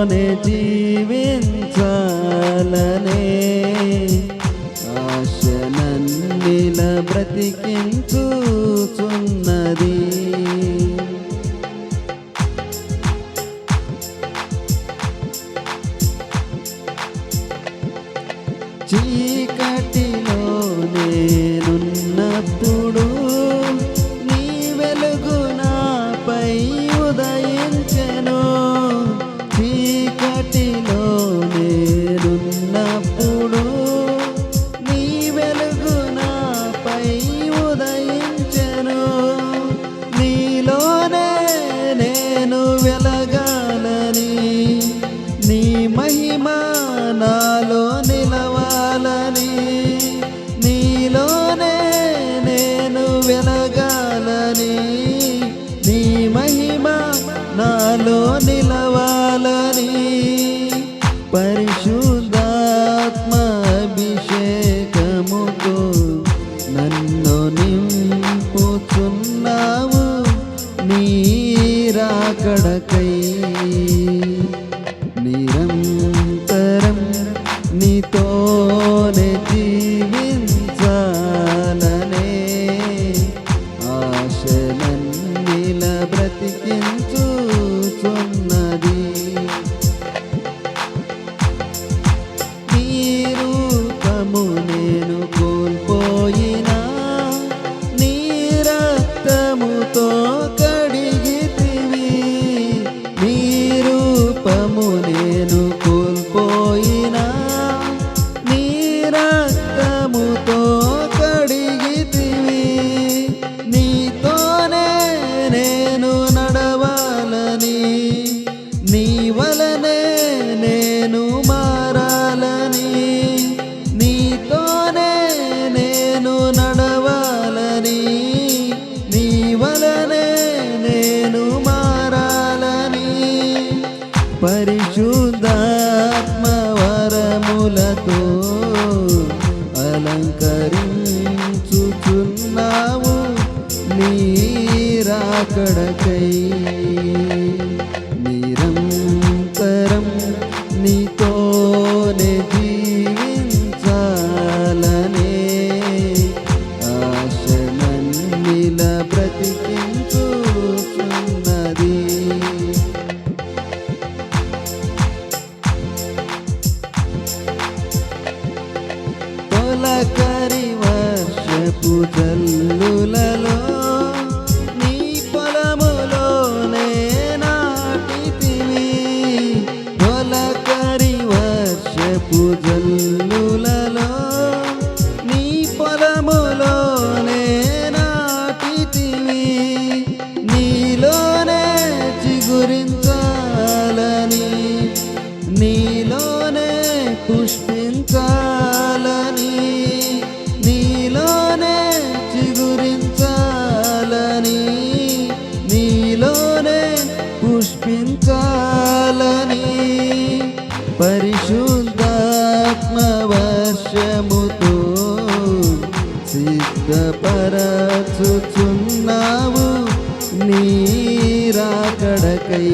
జీవించాలనే ఆశ నన్నిల బ్రతికించుచున్నది. చీకటిలో నేనున్నప్పుడు నీ వెలుగు నాపై ఉదయించెను. చీకటిలో నేనున్నప్పుడు నీ వెలుగు నాపై ఉదయించెను. నీలోనే నేను వెలగాలని, నీ మహిమ నాలో నిలవాలని, నీలోనే నేను వెలగాలని, నీ మహిమ నాలో నిలవాలని, పరిశుద్ధాత్మ అభిషేకముతో నన్ను నింపుచున్నావు నీ రాకడకై. నిరంతరం నీతోనే జీవించాలనే ఆశ నన్నిల బ్రతికించుచున్నది. నీ రూపము నేను కోల్పోయినా నీ రక్తముతో కడిగితివి. నీ రూపము నేను కోల్పోయినా నీ రక్తముతో కడిగితివి. నీతోనే నేను నడవాలని, నీ వలనే నేను మారాలని, నీతోనే నేను నడవాలని, నీ వలనే నేను మారాలని, పరిశుద్ధాత్మ వరములతో అలంకరించుచున్నావు నీ రాకడకై. నిరంతరం నీతోనే జీవించాలనే ఆశ నన్నిల బ్రతికించుచున్నది. తొలకరి వర్షపు జల్లులలో నీ పొలములోనే నాటితివి. తొలకరి వర్షపు జల్లులలో నీ పొలములోనే నాటితివి. నీలోనే చిగురించాలని, నీలోనే పుష్పించాలని, నీలోనే చిగురించాలని, నీలోనే పుష్పించాలని, పరిశుద్ధాత్మ వర్షముతో సిద్ధపరచుచున్నావు నీ రాకడకై.